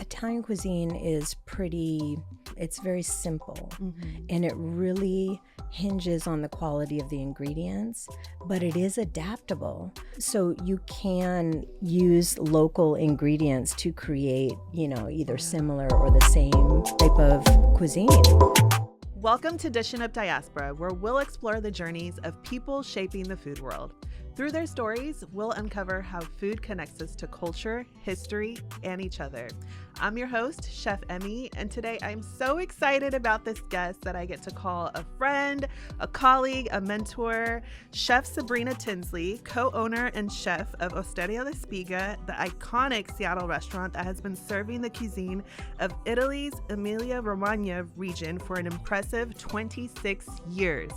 Italian cuisine is it's very simple, and it really hinges on the quality of the ingredients, but it is adaptable. So you can use local ingredients to create, either similar or the same type of cuisine. Welcome to Dishin Up Diaspora, where we'll explore the journeys of people shaping the food world. Through their stories, we'll uncover how food connects us to culture, history, and each other. I'm your host, Chef Emmy, and today I'm so excited about this guest that I get to call a friend, a colleague, a mentor, Chef Sabrina Tinsley, co-owner and chef of Osteria La Spiga, the iconic Seattle restaurant that has been serving the cuisine of Italy's Emilia-Romagna region for an impressive 26 years.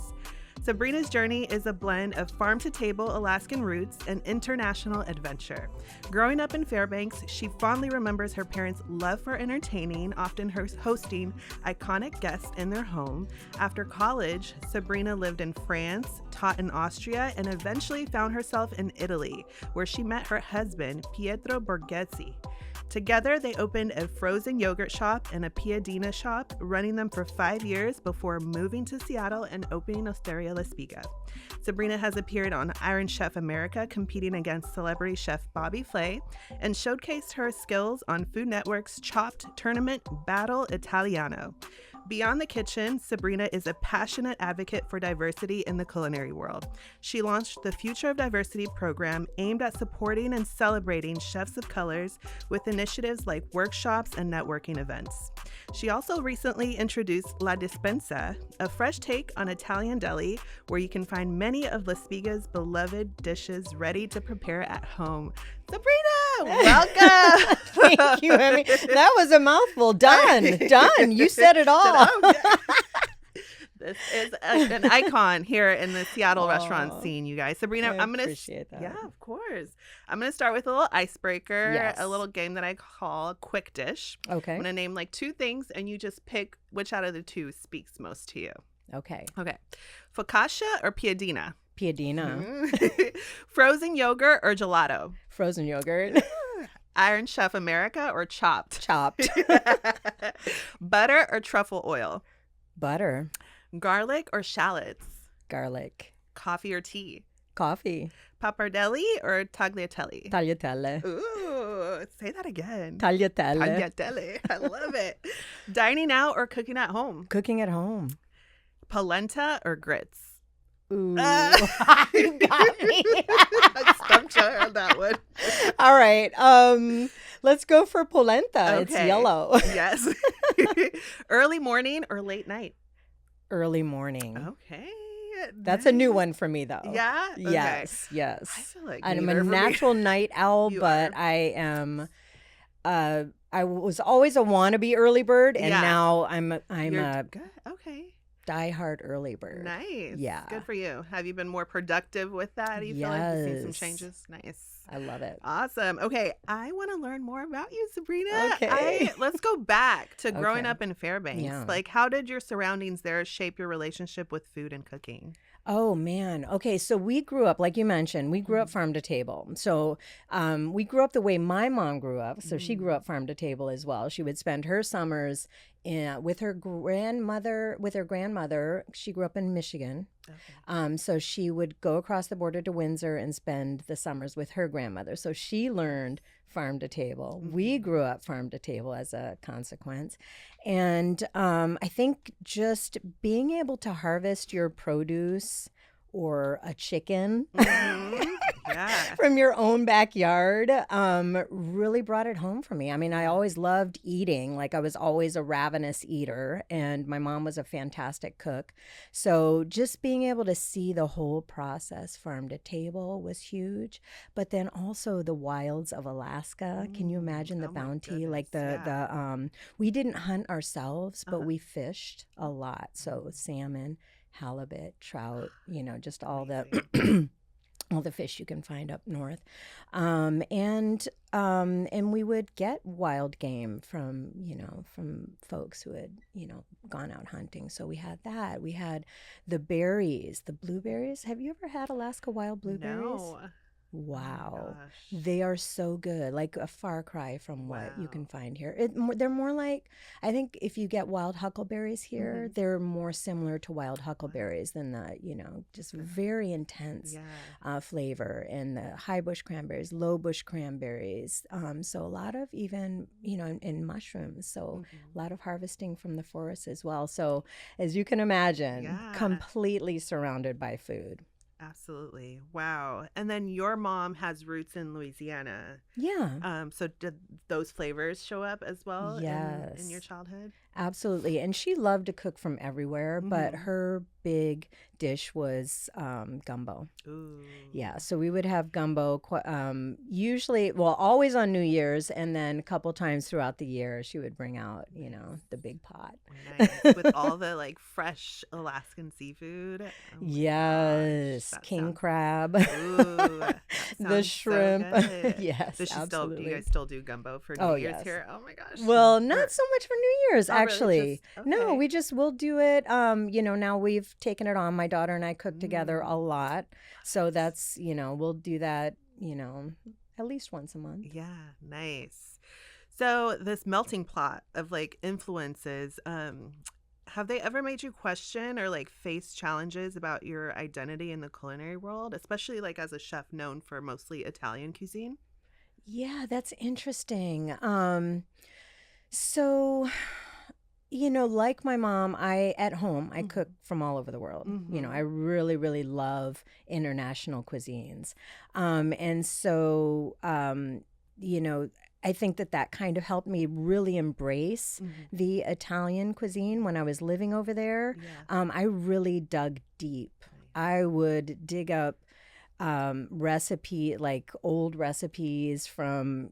Sabrina's journey is a blend of farm-to-table Alaskan roots and international adventure. Growing up in Fairbanks, she fondly remembers her parents' love for entertaining, often hosting iconic guests in their home. After college, Sabrina lived in France, taught in Austria, and eventually found herself in Italy, where she met her husband, Pietro Borghese. Together, they opened a frozen yogurt shop and a piadina shop, running them for 5 years before moving to Seattle and opening Osteria La Spiga. Sabrina has appeared on Iron Chef America, competing against celebrity chef Bobby Flay, and showcased her skills on Food Network's Chopped Tournament Battle Italiano. Beyond the kitchen, Sabrina is a passionate advocate for diversity in the culinary world. She launched the Future of Diversity program aimed at supporting and celebrating chefs of colors with initiatives like workshops and networking events. She also recently introduced La Dispensa, a fresh take on Italian deli where you can find many of La Spiga's beloved dishes ready to prepare at home. Sabrina, welcome. Thank you, Emmy. That was a mouthful. Done. You said it all. This is an icon here in the Seattle restaurant scene, you guys. Sabrina, I'm gonna appreciate that. Yeah, of course. I'm gonna start with a little icebreaker, Yes. a little game that I call Quick Dish. Okay. I'm gonna name like two things, and you just pick which out of the two speaks most to you. Okay. Focaccia or piadina? Piadina. Frozen yogurt or gelato? Frozen yogurt. Iron Chef America or Chopped? Chopped. Butter or truffle oil? Butter. Garlic or shallots? Garlic. Coffee or tea? Coffee. Pappardelle or tagliatelle? Tagliatelle. Ooh, say that again. Tagliatelle. Tagliatelle. I love it. Dining out or cooking at home? Cooking at home. Polenta or grits? Ooh. You got me. I stumped you on that one. All right. Let's go for polenta. Okay. It's yellow. Yes. Early morning or late night? Early morning. Okay. That's a new one for me, though. Yeah? Okay. Yes. I feel like I'm neither a for me. natural night owl, You but are. I am. I was always a wannabe early bird, and Yeah. now I'm You're a good. Okay. diehard early bird. Nice. Yeah. Good for you. Have you been more productive with that? Do you feel like you've seen some Yes. changes? Nice. I love it. Awesome. Okay, I want to learn more about you, Sabrina. Okay. Let's go back to growing Okay. up in Fairbanks. Yeah. Like, how did your surroundings there shape your relationship with food and cooking? Oh, man. Okay, so we grew up, like you mentioned, we grew up farm to table. So we grew up the way my mom grew up. So she grew up farm to table as well. She would spend her summers with her grandmother. She grew up in Michigan. Okay. So she would go across the border to Windsor and spend the summers with her grandmother. So she learned farm to table. We grew up farm to table as a consequence. And I think just being able to harvest your produce or a chicken Yeah. from your own backyard really brought it home for me. I mean, I always loved eating. Like I was always a ravenous eater, and my mom was a fantastic cook. So just being able to see the whole process farm to table was huge. But then also the wilds of Alaska. Can you imagine the Oh my bounty? Like goodness, we didn't hunt ourselves, but we fished a lot. So salmon, halibut, trout, just all the all the fish you can find up north, and we would get wild game from folks who had gone out hunting. So we had that. We had the berries, the blueberries. Have you ever had Alaska wild blueberries? No. Wow. gosh. They are so good, like a far cry from what you can Wow. find here. They're more like, I think if you get wild huckleberries here, Mm-hmm. they're more similar to wild Wow. huckleberries than just very intense Yeah. flavor. And the high bush cranberries, low bush cranberries. So a lot of even, in mushrooms. So Mm-hmm. a lot of harvesting from the forest as well. So as you can imagine, Yeah. completely surrounded by food. Absolutely. Wow. And then your mom has roots in Louisiana. Yeah. So did those flavors show up as well in your Yes. childhood? Absolutely. And she loved to cook from everywhere, but Mm-hmm. her big dish was gumbo. Ooh. Yeah, so we would have gumbo usually, well, always on New Year's, and then a couple times throughout the year, she would bring out, Nice. the big pot. Nice. With all the like fresh Alaskan seafood. Oh my gosh. Yes, That king sounds crab, ooh. That the sounds so shrimp. good. Yes, Do you absolutely. guys still do gumbo for New Oh, Year's yes. here? Oh my gosh. Well, not We're so much for New Year's, oh really actually. just No, okay. we'll do it. Now we've taken it on. My daughter and I cook together a Mm, lot. love So this. that's, we'll do that, at least once a month. Yeah, nice. So this melting pot of like influences, have they ever made you question or like face challenges about your identity in the culinary world, especially like as a chef known for mostly Italian cuisine? Yeah, that's interesting. So, like my mom, at home, I cook Mm-hmm. from all over the world. I Mm-hmm. really, really love international cuisines. And so, I think that kind of helped me really embrace Mm-hmm. the Italian cuisine when I was living over there. Yeah. I really dug deep. Nice. I would dig up like old recipes from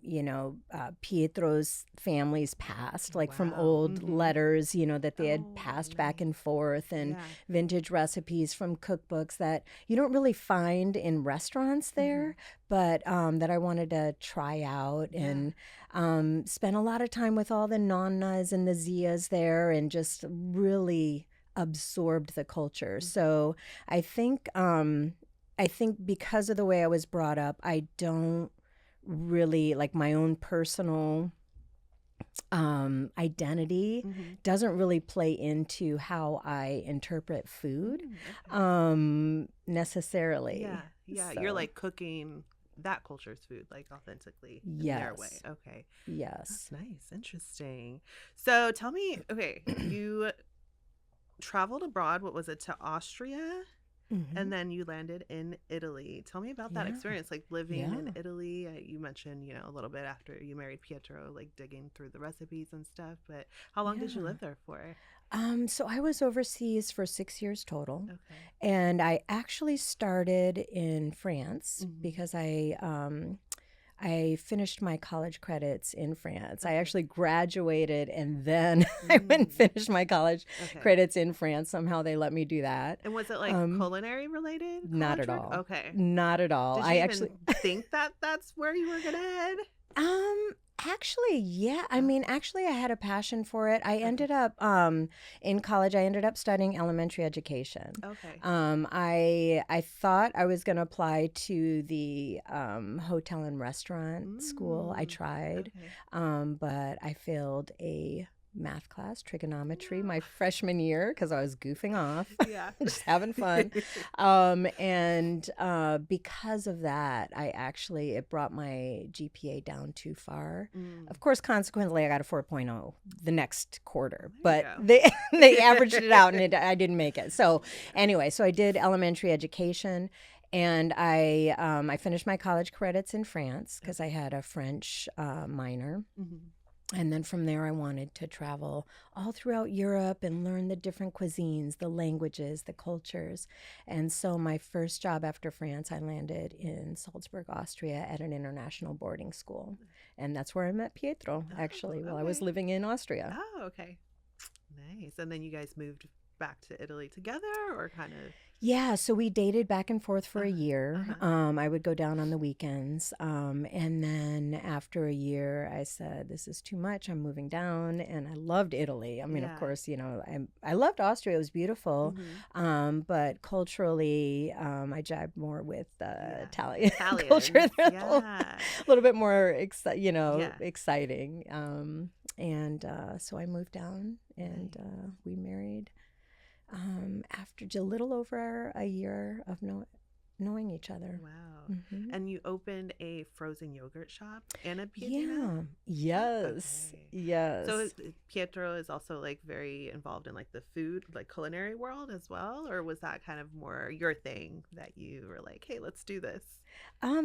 Pietro's family's past, like from Wow. old Mm-hmm. letters that they had Oh, passed back nice. and forth, and Yeah. vintage recipes from cookbooks that you don't really find in restaurants Mm-hmm. there, but that I wanted to try out, Yeah. and spent a lot of time with all the nonnas and the zias there, and just really absorbed the culture. Mm-hmm. So I think because of the way I was brought up, I don't really like my own personal identity Mm-hmm. doesn't really play into how I interpret food Okay. necessarily. Yeah. Yeah. You're So, like cooking that culture's food like authentically in their way. yes, Okay. That's yes. nice. Interesting. So tell me, okay, you traveled abroad, what was it, to Austria? Hmm. And then you landed in Italy. Tell me about that Yeah, experience, like living in yeah, Italy. You mentioned, a little bit after you married Pietro, like digging through the recipes and stuff. But how long did you yeah. live there for? So I was overseas for 6 years total, Okay. and I actually started in France Hmm. because I finished my college credits in France. I Okay. actually graduated and then I went and Mm. finished my college Okay. credits in France. Somehow they let me do that. And was it like Um, culinary related Not college at work? all. Okay. Not at all. Did I you actually even think that that's where you were gonna head? Um, actually, yeah. I Oh, mean, actually, I had a passion for it. I okay. ended up in college. I ended up studying elementary education. Okay. I thought I was going to apply to the hotel and restaurant school. I Mm. tried, Okay. but I failed a math class, trigonometry, my No. freshman year because I was goofing off, Yeah. just having fun. And because of that, it brought my GPA down too far. Mm. Of course, consequently, I got a 4.0 the next quarter, There but you they averaged it out, and I didn't make it. So Yeah. anyway, so I did elementary education, and I finished my college credits in France because I Okay. had a French minor. Hmm. And then from there, I wanted to travel all throughout Europe and learn the different cuisines, the languages, the cultures. And so, my first job after France, I landed in Salzburg, Austria at an international boarding school. And that's where I met Pietro, Oh, actually, while I was okay. living in Austria. Oh, okay. Nice. And then you guys moved back to Italy together, or kind of? Yeah, so we dated back and forth for a year. I would go down on the weekends. And then after a year, I said, this is too much. I'm moving down. And I loved Italy. I mean, of course, you know, I loved Austria. It was beautiful. But culturally, I jived more with Italian culture. A little bit more, exciting. So I moved down and we married. After a little over a year of knowing each other. Wow. And you opened a frozen yogurt shop and a piadina? Yes. Okay. Yes. So Pietro is also like very involved in like the food, like culinary world as well? Or was that kind of more your thing that you were like, hey, let's do this?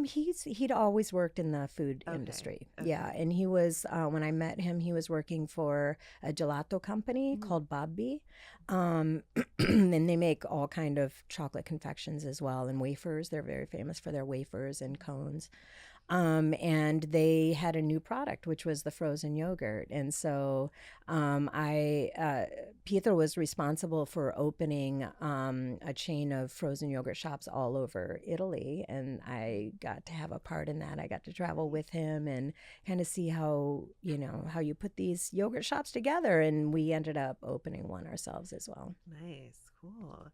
He'd always worked in the food industry. Okay. Yeah. And he was, when I met him, he was working for a gelato company called Babbi. And they make all kind of chocolate confections as well, and wafers. They're very famous for their wafers and cones. And they had a new product, which was the frozen yogurt. And so Pietro was responsible for opening a chain of frozen yogurt shops all over Italy. And I got to have a part in that. I got to travel with him and kind of see how you put these yogurt shops together. And we ended up opening one ourselves as well. Nice. Cool.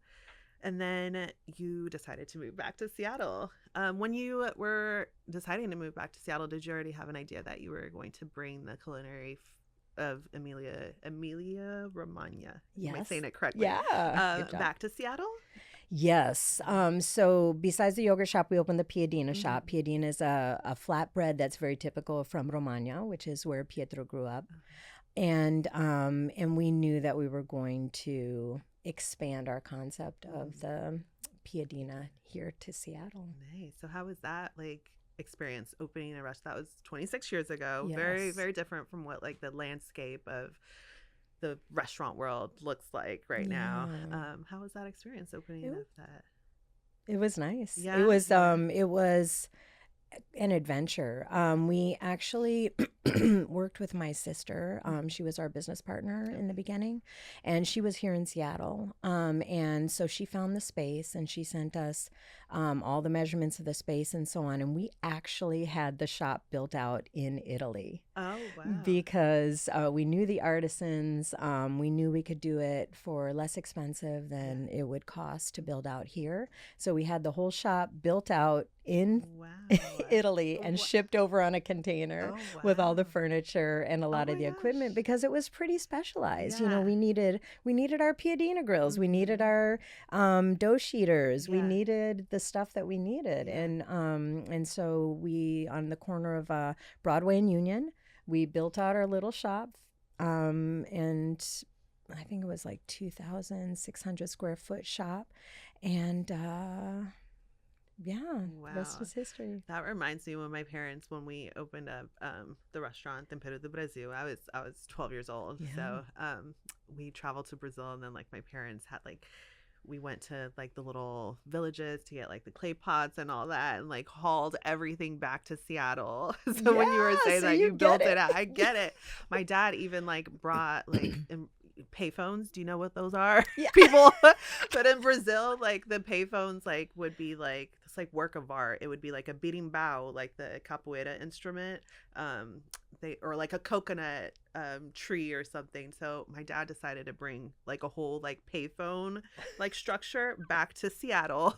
And then you decided to move back to Seattle. When you were deciding to move back to Seattle, did you already have an idea that you were going to bring the culinary of Emilia Romagna? Yes. Am I saying it correctly? Yeah. Back to Seattle? Yes. So besides the yogurt shop, we opened the piadina shop. Piadina is a flatbread that's very typical from Romagna, which is where Pietro grew up. And we knew that we were going to expand our concept of the piadina here to Seattle. Nice. So how was that like experience opening a restaurant? That was 26 years ago. Yes. Very, very different from what like the landscape of the restaurant world looks like right now. How was that experience opening up that? It was nice. Yeah. It was an adventure. We actually worked with my sister. She was our business partner in the beginning, and she was here in Seattle. And so she found the space, and she sent us all the measurements of the space and so on. And we actually had the shop built out in Italy. Oh, wow. Because we knew the artisans. We knew we could do it for less expensive than it would cost to build out here. So we had the whole shop built out in Italy and shipped over on a container with all the furniture and a lot of the equipment, because it was pretty specialized. You know, we needed our piadina grills, we needed our dough sheeters, we needed the stuff that we needed, and so we, on the corner of Broadway and Union, we built out our little shop, and I think it was like 2,600 square foot shop, and the rest is history. That reminds me when we opened up the restaurant Tempero do Brasil. I was 12 years old. So we traveled to Brazil, and then like my parents had like, we went to like the little villages to get like the clay pots and all that, and like hauled everything back to Seattle. So when you were saying that you built it out, I get it. My dad even like brought like payphones. Do you know what those are? Yeah. People, but in Brazil, like the payphones like would be like, it's like work of art. It would be like a berimbau, like the capoeira instrument, or like a coconut tree or something. So my dad decided to bring like a whole like payphone like structure back to Seattle.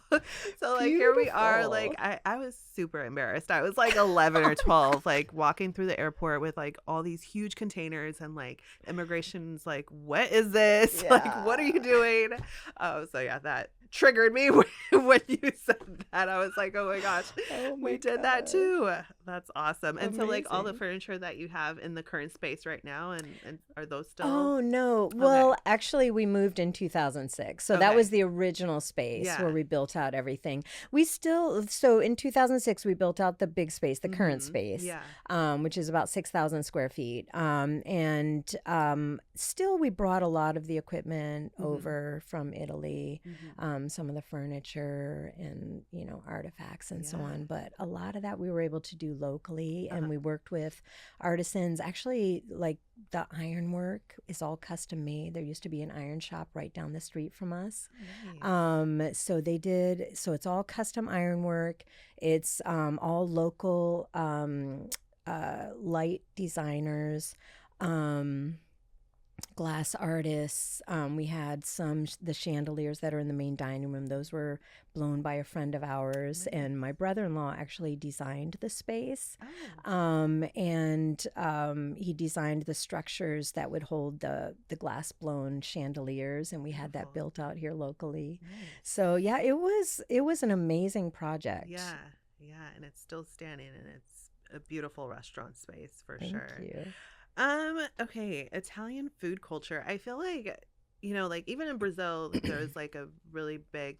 So like here we are. Like I was super embarrassed. I was like 11 or 12, like walking through the airport with like all these huge containers, and like immigration's like, what is this? Yeah. Like, what are you doing? So yeah, that triggered me when you said that. I was like, oh my gosh, we did that too. That's awesome. And so like all the furniture that you have in the current space right now, and are those still? Oh no. Well, actually we moved in 2006. So that was the original space where we built out everything. So in 2006 we built out the big space, the current space, which is about 6,000 square feet. And still we brought a lot of the equipment over from Italy. Some of the furniture and, artifacts and so on. But a lot of that we were able to do locally, and we worked with artisans. Actually, like the ironwork is all custom made. There used to be an iron shop right down the street from us. Nice. So it's all custom ironwork. It's all local light designers. Glass artists. We had the chandeliers that are in the main dining room. Those were blown by a friend of ours, and my brother-in-law actually designed the space. And he designed the structures that would hold the glass blown chandeliers, and we had that built out here locally. Nice. So yeah, it was an amazing project. Yeah, and it's still standing, and it's a beautiful restaurant space for Thank sure. you. Okay, Italian food culture. I feel like, like even in Brazil, there's like a really big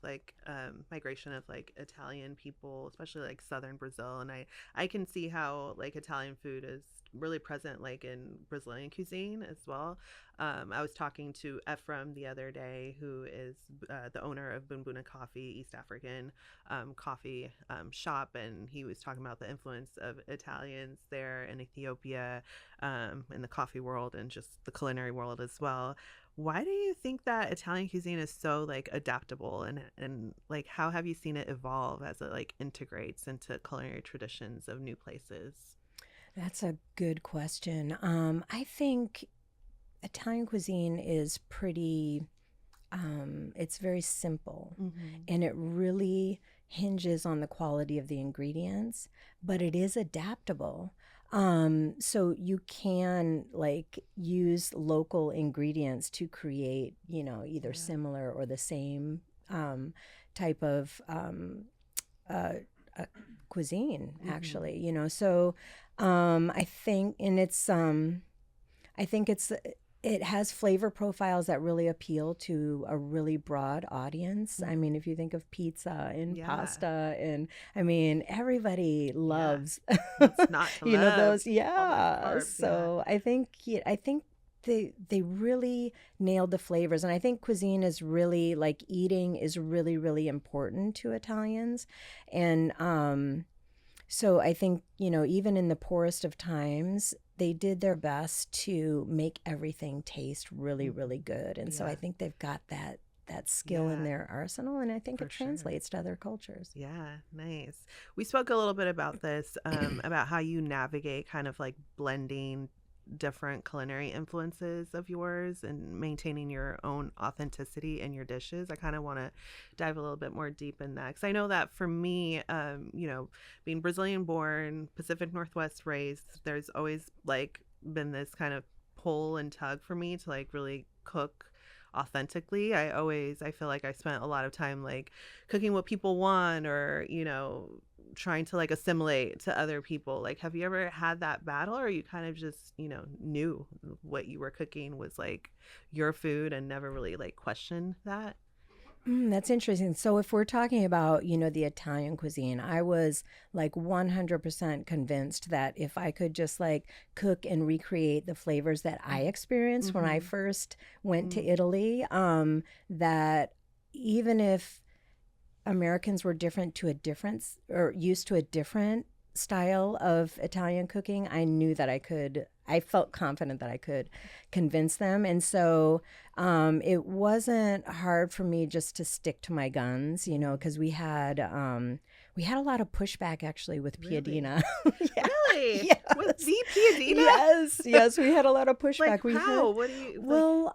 migration of like Italian people, especially like southern Brazil, and I can see how like Italian food is really present like in Brazilian cuisine as well. I was talking to Ephraim the other day, who is the owner of Bunbuna Coffee, East African coffee shop, and he was talking about the influence of Italians there in Ethiopia, in the coffee world and just the culinary world as well. Why do you think that Italian cuisine is so like adaptable, and like how have you seen it evolve as it like integrates into culinary traditions of new places? That's a good question. I think Italian cuisine is pretty, it's very simple, and it really hinges on the quality of the ingredients, but it is adaptable. So you can like use local ingredients to create, either similar or the same type of cuisine, actually, So I think, and I think it has flavor profiles that really appeal to a really broad audience. I mean, if you think of pizza and pasta, and I mean, everybody loves, It's not to love those. all Yeah. that carbs, So I think they really nailed the flavors, and I think cuisine is really like eating is really, really important to Italians, and so I think, even in the poorest of times, they did their best to make everything taste really, really good. And so I think they've got that skill in their arsenal, and I think it translates to other cultures. Yeah, nice. We spoke a little bit about this, about how you navigate kind of like blending different culinary influences of yours and maintaining your own authenticity in your dishes. I kind of want to dive a little bit more deep in that, because I know that for me, being Brazilian born, Pacific Northwest raised, there's always like been this kind of pull and tug for me to like really cook authentically. I feel like I spent a lot of time like cooking what people want, or trying to like assimilate to other people. Like, have you ever had that battle, or you kind of just knew what you were cooking was like your food and never really like questioned that? That's interesting. So if we're talking about, the Italian cuisine, I was like 100% convinced that if I could just like cook and recreate the flavors that I experienced when I first went to Italy, that even if Americans were used to a different style of Italian cooking, I knew that I felt confident that I could convince them. And so it wasn't hard for me just to stick to my guns, because we had a lot of pushback actually with Piadina. Really? Yes. With the Piadina? Yes, we had a lot of pushback. Like how? What do you? Well,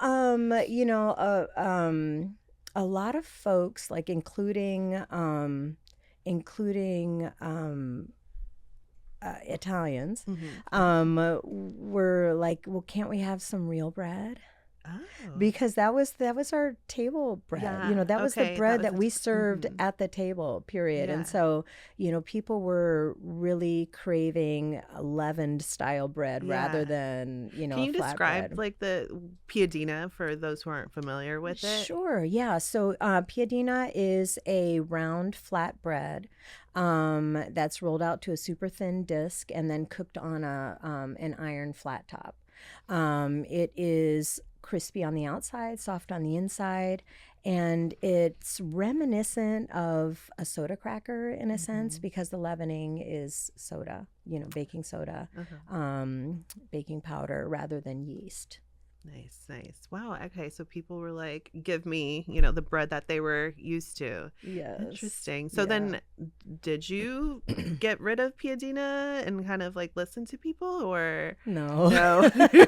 a lot of folks, like including Italians, were like, well, can't we have some real bread? Oh. Because that was our table bread. Yeah, That was the bread that we served mhm. at the table, period. Yeah. And so, people were really craving a leavened style bread rather than, Can you flat describe bread. like the piadina for those who aren't familiar with it? Sure, yeah. So piadina is a round flat bread that's rolled out to a super thin disc and then cooked on an iron flat top. It is crispy on the outside, soft on the inside. And it's reminiscent of a soda cracker in a sense, because the leavening is soda, baking soda, baking powder rather than yeast. Nice. Wow. Okay. So people were like, give me, the bread that they were used to. Yes. Interesting. So then did you get rid of piadina and kind of like listen to people, or no? You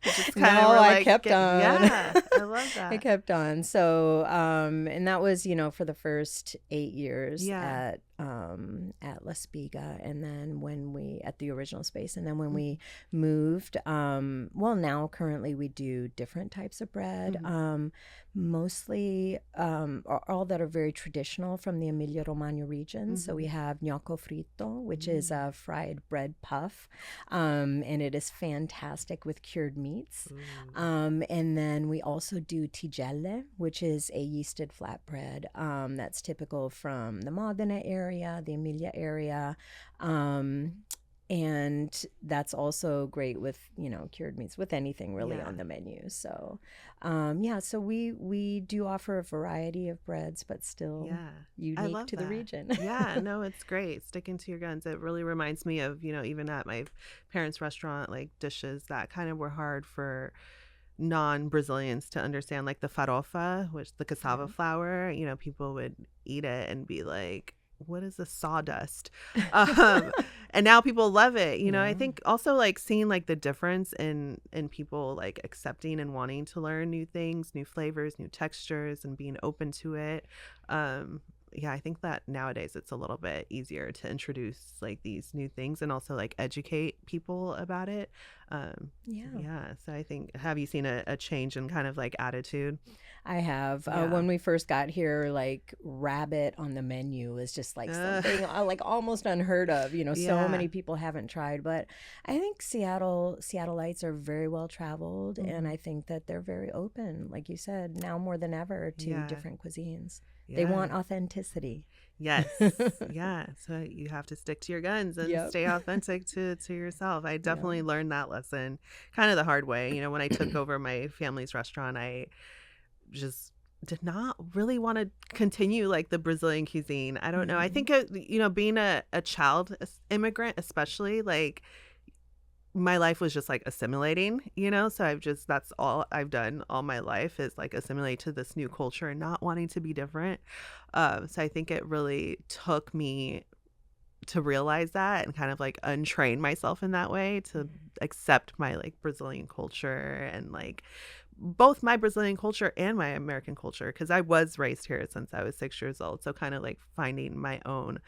just kind of were I like, kept on. Yeah, I love that. I kept on. So, and that was, for the first 8 years at La Spiga, and then at the original space, and then when we moved, now currently we do different types of bread, mostly all that are very traditional from the Emilia Romagna region. So we have gnocco fritto, which is a fried bread puff, and it is fantastic with cured meats. And then we also do tigelle, which is a yeasted flatbread that's typical from the Modena area, the Emilia area. And that's also great with, cured meats, with anything really on the menu. So, so we do offer a variety of breads, but still unique to the region. No, it's great. Sticking to your guns. It really reminds me of, even at my parents' restaurant, like dishes that kind of were hard for non-Brazilians to understand, like the farofa, which the cassava flour. People would eat it and be like, what is a sawdust? And now people love it. I think also like seeing like the difference in people like accepting and wanting to learn new things, new flavors, new textures, and being open to it. I think that nowadays it's a little bit easier to introduce like these new things and also like educate people about it. So I think, have you seen a change in kind of like attitude? I have. When we first got here, like rabbit on the menu was just like something like almost unheard of. So many people haven't tried, but I think Seattleites are very well traveled, and I think that they're very open, like you said, now more than ever to different cuisines. They want authenticity. Yes. So you have to stick to your guns and stay authentic to yourself. I definitely learned that lesson kind of the hard way. When I took over my family's restaurant, I just did not really want to continue like the Brazilian cuisine. I don't know. I think, being a child immigrant, especially, like my life was just like assimilating, so that's all I've done all my life is like assimilate to this new culture and not wanting to be different. So I think it really took me to realize that and kind of like untrain myself in that way to accept my like Brazilian culture and like both my Brazilian culture and my American culture, because I was raised here since I was 6 years old. So kind of like finding my own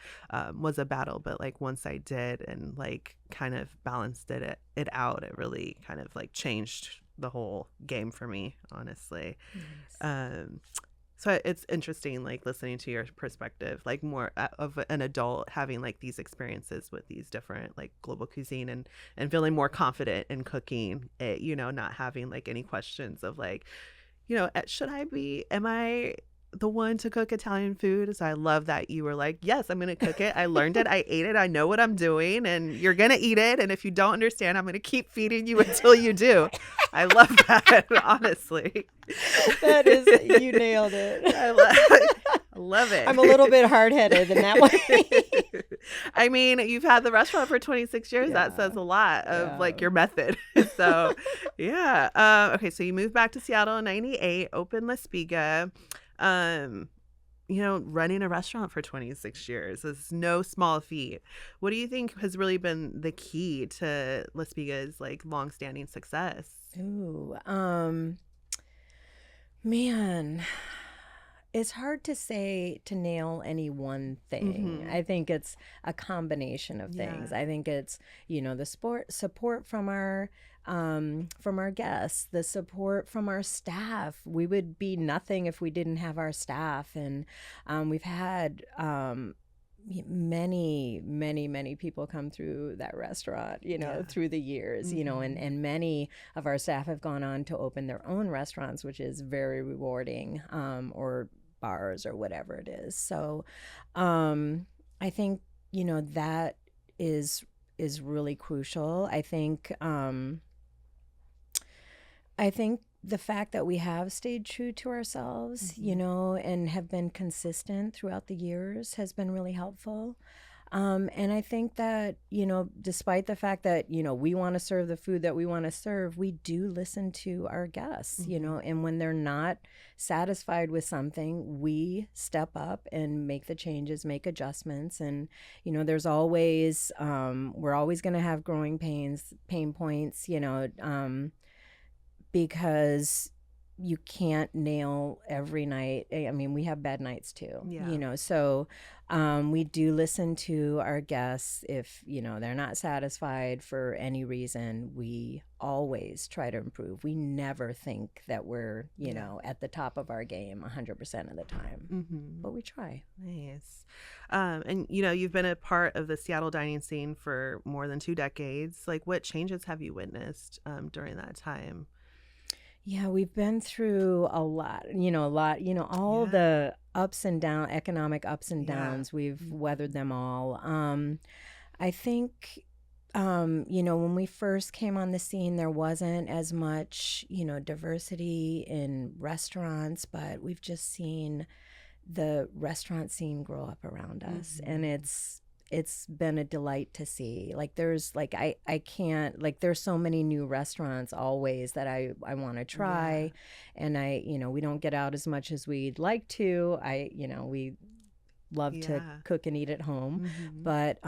was a battle. But like once I did and like kind of balanced it out, it really kind of like changed the whole game for me, honestly. Nice. So it's interesting, like listening to your perspective, like more of an adult having like these experiences with these different like global cuisine and feeling more confident in cooking it, not having like any questions of like, am I the one to cook Italian food? So I love that you were like, yes, I'm going to cook it. I learned it. I ate it. I know what I'm doing, and you're going to eat it. And if you don't understand, I'm going to keep feeding you until you do. I love that, honestly. That is, you nailed it. I love it. I'm a little bit hard-headed in that way. I mean, you've had the restaurant for 26 years. That says a lot of like your method. So, okay, so you moved back to Seattle in 98, opened La Spiga. Running a restaurant for 26 years is no small feat. What do you think has really been the key to La Spiga's like longstanding success? Ooh, man, it's hard to nail any one thing. I think it's a combination of things. I think it's, the support from our guests, the support from our staff. We would be nothing if we didn't have our staff. And we've had many people come through that restaurant, through the years, and many of our staff have gone on to open their own restaurants, which is very rewarding, or bars or whatever it is. So I think, that is really crucial. I think I think the fact that we have stayed true to ourselves, you know, and have been consistent throughout the years has been really helpful. And I think that, you know, despite the fact that, you know, we want to serve the food that we want to serve, we do listen to our guests, you know, and when they're not satisfied with something, we step up and make the changes, make adjustments. And, you know, there's always, we're always going to have growing pain points, you know, because you can't nail every night. I mean, we have bad nights too, you know, so we do listen to our guests. If, you know, they're not satisfied for any reason, we always try to improve. We never think that we're, you know, at the top of our game 100% of the time, but we try. Nice. And, you know, you've been a part of the Seattle dining scene for more than 2 decades. Like, what changes have you witnessed during that time? Yeah, we've been through a lot, all the ups and downs, economic ups and downs. We've weathered them all. I think, when we first came on the scene, there wasn't as much, diversity in restaurants, but we've just seen the restaurant scene grow up around us. And it's been a delight to see. Like there's there's so many new restaurants always that I want to try. And we don't get out as much as we'd like to. We love to cook and eat at home. But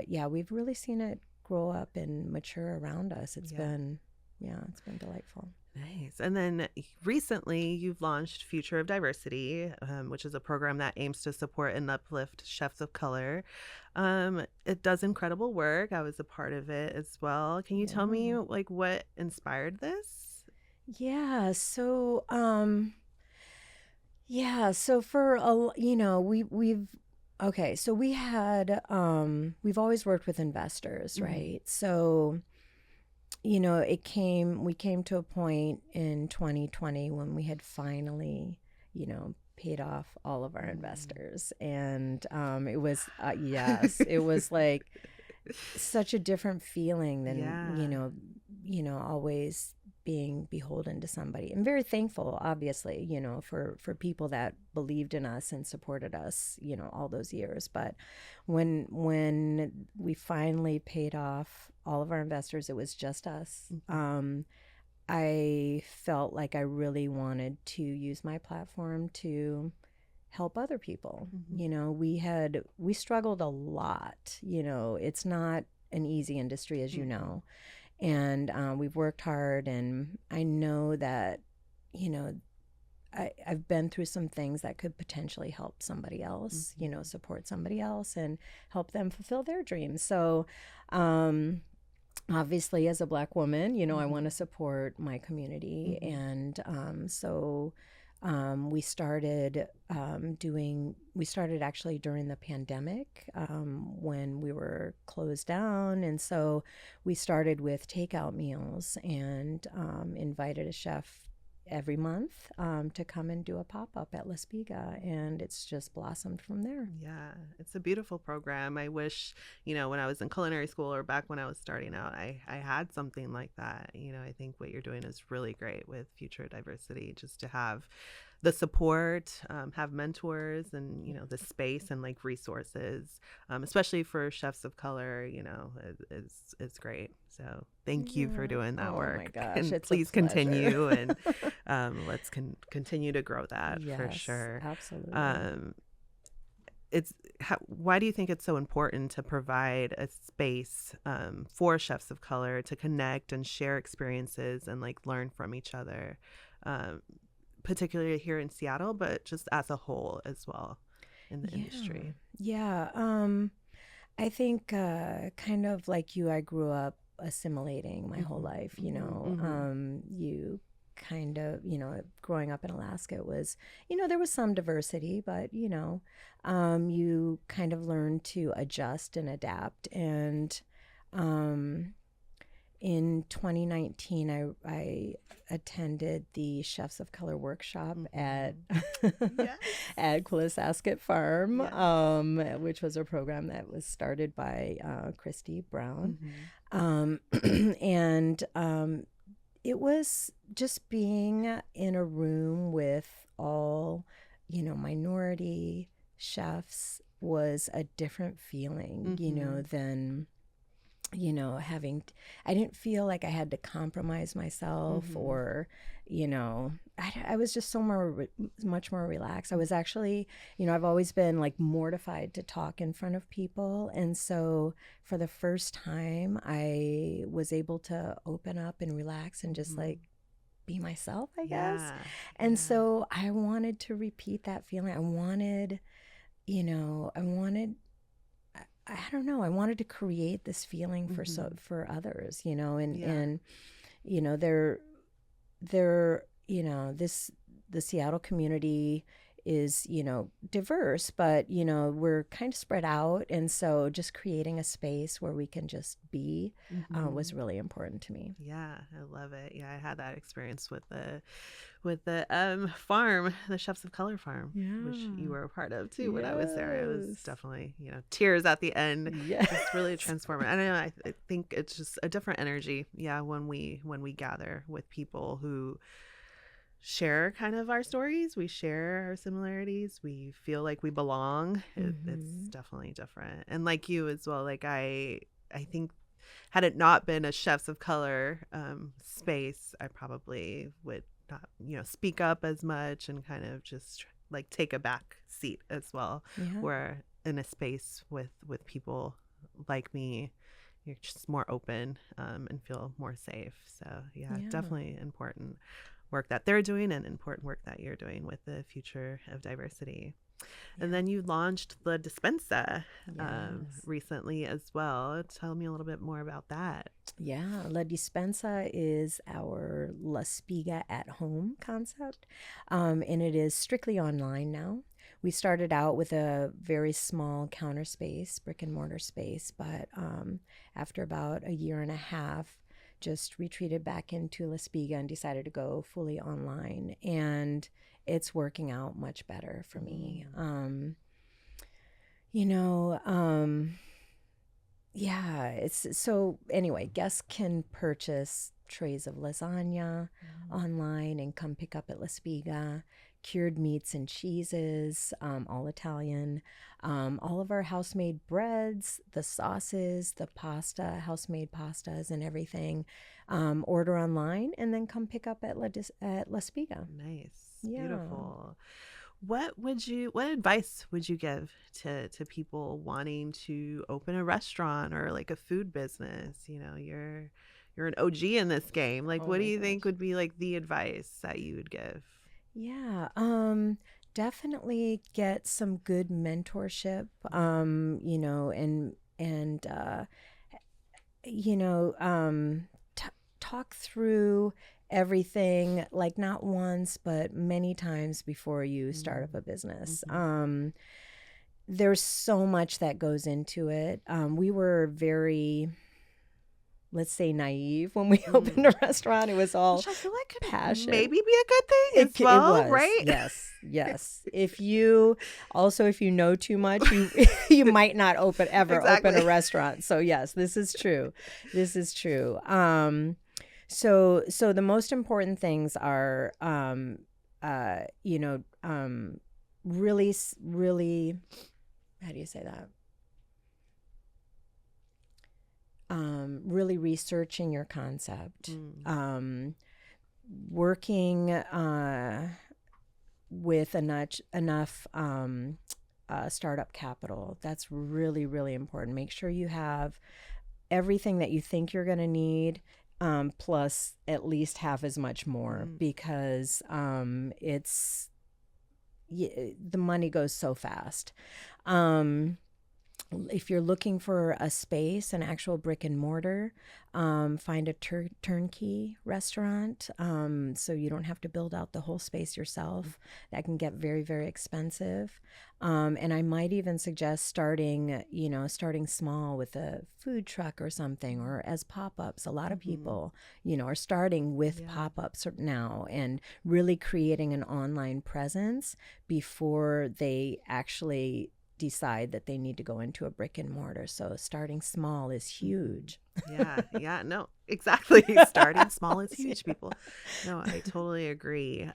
yeah, we've really seen it grow up and mature around us. It's been delightful. Nice. And then recently you've launched Future of Diversity, which is a program that aims to support and uplift chefs of color. It does incredible work. I was a part of it as well. Can you tell me what inspired this? Yeah. So, for we've always worked with investors, right? So, we came to a point in 2020 when we had finally, paid off all of our investors. And it was, it was like such a different feeling than, always being beholden to somebody. I'm very thankful, obviously, for people that believed in us and supported us, all those years. But when we finally paid off all of our investors, it was just us. I felt like I really wanted to use my platform to help other people. We struggled a lot. It's not an easy industry, as you know. And we've worked hard, and I know that, I've been through some things that could potentially help somebody else, support somebody else and help them fulfill their dreams. So obviously, as a Black woman, I want to support my community. And we started actually during the pandemic when we were closed down. And so we started with takeout meals and invited a chef every month to come and do a pop-up at La Spiga, and it's just blossomed from there. Yeah, it's a beautiful program. I wish, when I was in culinary school or back when I was starting out, I had something like that. I think what you're doing is really great with Future Diversity, just to have the support, have mentors, and the space and resources, especially for chefs of color, is great. So thank you for doing that work. Oh my gosh, and it's please a pleasure. continue, and let's continue to grow that. Yes, for sure. Absolutely. Why do you think it's so important to provide a space for chefs of color to connect and share experiences and learn from each other? Particularly here in Seattle, but just as a whole as well in the industry. Yeah. I think kind of like you, I grew up assimilating my whole life, you kind of, growing up in Alaska, it was, there was some diversity, but, you kind of learned to adjust and adapt. And in 2019, I attended the Chefs of Color workshop at at Quillisasket Farm, which was a program that was started by Christy Brown. And it was just being in a room with all, minority chefs was a different feeling, than, having, I didn't feel like I had to compromise myself or, I was just much more relaxed. I was actually, I've always been like mortified to talk in front of people. And so for the first time, I was able to open up and relax and just like be myself, I guess. And so I wanted to repeat that feeling. I wanted, I don't know. I wanted to create this feeling for others, and they're the Seattle community is diverse, but we're kind of spread out, and so just creating a space where we can just be was really important to me. Yeah, I love it. Yeah, I had that experience with the farm, the Chefs of Color farm, which you were a part of too. When I was there, it was definitely tears at the end. Yes. It's really transformative. I don't know. I think it's just a different energy. Yeah, when we gather with people who share kind of our stories, we share our similarities, we feel like we belong. It's definitely different. And like you as well, like I think had it not been a Chefs of Color space, I probably would not speak up as much and kind of just like take a back seat as well. Where in a space with people like me, you're just more open and feel more safe. So definitely important work that they're doing and important work that you're doing with the future of diversity. And then you launched La Dispensa recently as well. Tell me a little bit more about that. Yeah, La Dispensa is our La Spiga at home concept, and it is strictly online now. We started out with a very small counter space, brick and mortar space, but after about a year and a half, just retreated back into La Spiga and decided to go fully online. And it's working out much better for me. It's so anyway, guests can purchase trays of lasagna online and come pick up at La Spiga, cured meats and cheeses, all Italian, all of our house-made breads, the sauces, the pasta, house-made pastas and everything. Order online and then come pick up at La Spiga. Nice. Yeah. Beautiful. What advice would you give to people wanting to open a restaurant or like a food business? You're an OG in this game. Like, what do you think would be like the advice that you would give? Yeah, definitely get some good mentorship, talk through everything, like not once, but many times before you start up a business. There's so much that goes into it. We were very, let's say, naive when we opened a restaurant. It was all passion. Maybe be a good thing as well, it was, right? Yes. If you know too much, you might not open a restaurant. So yes, this is true. So the most important things are, really, really, how do you say that? Really researching your concept, working with enough startup capital. That's really, really important. Make sure you have everything that you think you're going to need, plus at least half as much more, because the money goes so fast. If you're looking for a space, an actual brick and mortar, find a turnkey restaurant, so you don't have to build out the whole space yourself. That can get very, very expensive. And I might even suggest starting small with a food truck or something, or as pop-ups. A lot of people, are starting with pop-ups now and really creating an online presence before they actually decide that they need to go into a brick and mortar. So starting small is huge. Yeah, no, exactly. Starting small is huge, people. No, I totally agree.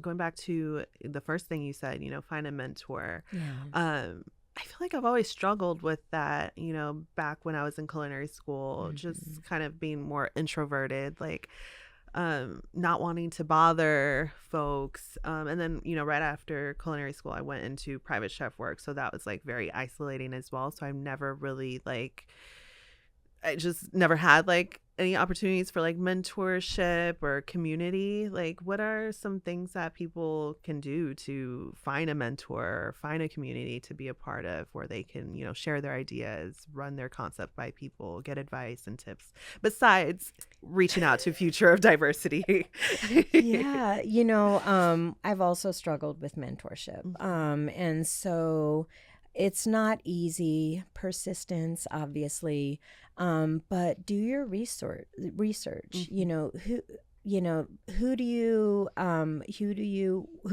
Going back to the first thing you said, find a mentor. Yeah. I feel like I've always struggled with that, back when I was in culinary school, just kind of being more introverted, like not wanting to bother folks. And then, right after culinary school, I went into private chef work. So that was like very isolating as well. So I've never really I just never had like any opportunities for like mentorship or community. Like, what are some things that people can do to find a mentor or find a community to be a part of where they can, share their ideas, run their concept by people, get advice and tips besides reaching out to Future of Diversity? Yeah. I've also struggled with mentorship. And so it's not easy, persistence, obviously, but do your research. Who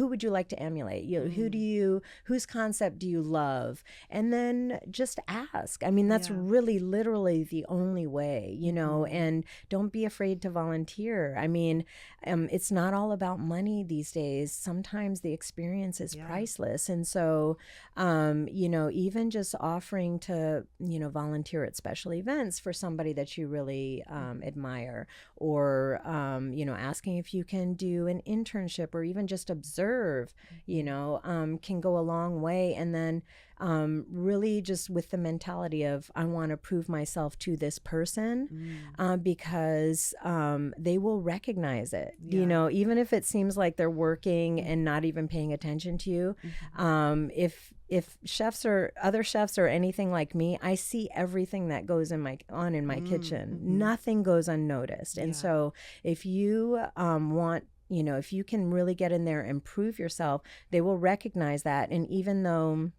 would you like to emulate? Whose concept do you love? And then just ask. I mean, that's really literally the only way, and don't be afraid to volunteer. I mean, it's not all about money these days. Sometimes the experience is priceless. And so, even just offering to, volunteer at special events for somebody that you really admire, or, asking if you can do an internship or even just observe, can go a long way. And then really just with the mentality of, I want to prove myself to this person, because they will recognize it, even if it seems like they're working and not even paying attention to you. If chefs or other chefs or anything like me, I see everything that goes in my kitchen. Nothing goes unnoticed. And so if you want, if you can really get in there and prove yourself, they will recognize that. And even though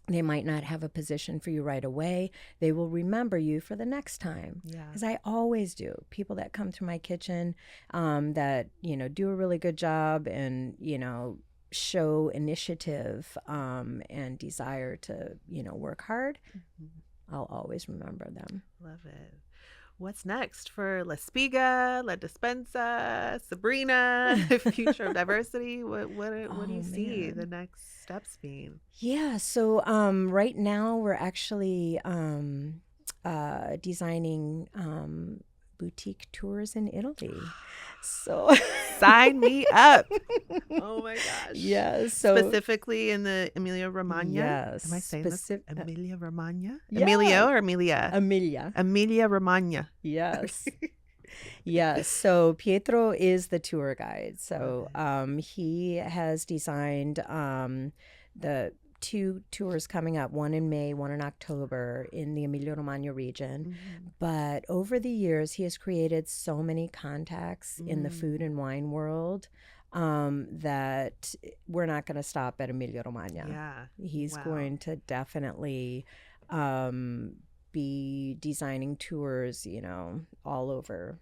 they might not have a position for you right away, they will remember you for the next time. Because I always do. People that come through my kitchen that, do a really good job and, show initiative and desire to, work hard, I'll always remember them. Love it. What's next for La Spiga, La Despensa, Sabrina, Future of Diversity? What do you see the next steps being? Yeah, so right now we're actually designing boutique tours in Italy. So sign me up. Oh my gosh. Yes. So specifically in the Emilia Romagna. Yes. Am I saying this? Emilia Romagna? Yeah. Emilio or Emilia? Emilia. Emilia Romagna. Yes. Yes. So Pietro is the tour guide. So he has designed the 2 tours coming up, one in May, one in October in the Emilia-Romagna region. But over the years, he has created so many contacts in the food and wine world that we're not going to stop at Emilia-Romagna. Yeah. He's going to definitely be designing tours, all over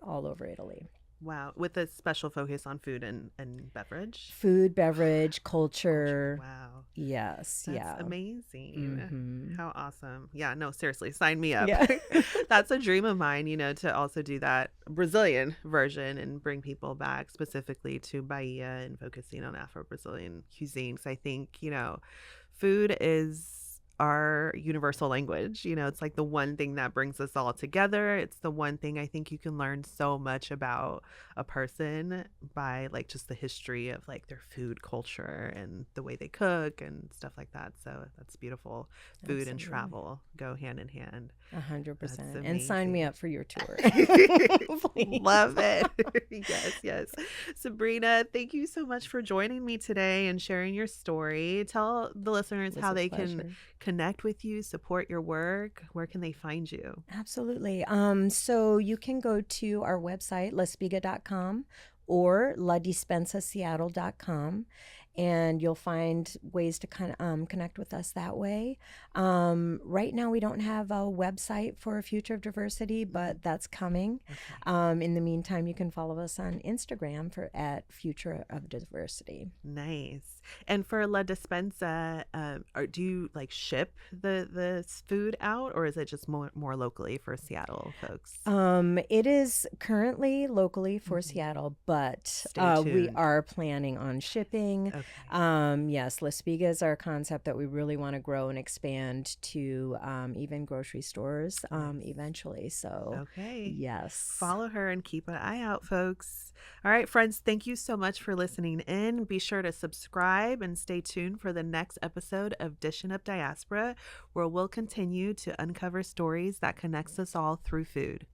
all over Italy. Wow. With a special focus on food and beverage? Food, beverage, culture. Wow. Yes. That's amazing. How awesome. Yeah, no, seriously, sign me up. Yeah. That's a dream of mine, to also do that Brazilian version and bring people back specifically to Bahia and focusing on Afro-Brazilian cuisine. So I think, food is our universal language. It's like the one thing that brings us all together. It's the one thing I think you can learn so much about a person by like just the history of like their food culture and the way they cook and stuff like that. So that's beautiful. Food and travel go hand in hand. 100%. And sign me up for your tour. Love it. Yes. Sabrina, thank you so much for joining me today and sharing your story. Tell the listeners how they can connect with you, support your work. Where can they find you? Absolutely. So you can go to our website, laspiga.com or ladespensaseattle.com. and you'll find ways to kind of connect with us that way. Right now, we don't have a website for Future of Diversity, but that's coming. Okay. In the meantime, you can follow us on Instagram at Future of Diversity. Nice. And for La Despensa, do you like ship the food out, or is it just more locally for Seattle folks? It is currently locally for Mhm. Seattle, but Stay we tuned. are planning on shipping. Okay. Yes, La Spiga is our concept that we really want to grow and expand to even grocery stores Nice. eventually. So, Okay. yes. Follow her and keep an eye out, folks. All right, friends, thank you so much for listening in. Be sure to subscribe and stay tuned for the next episode of Dishin Up Diaspora, where we'll continue to uncover stories that connects us all through food.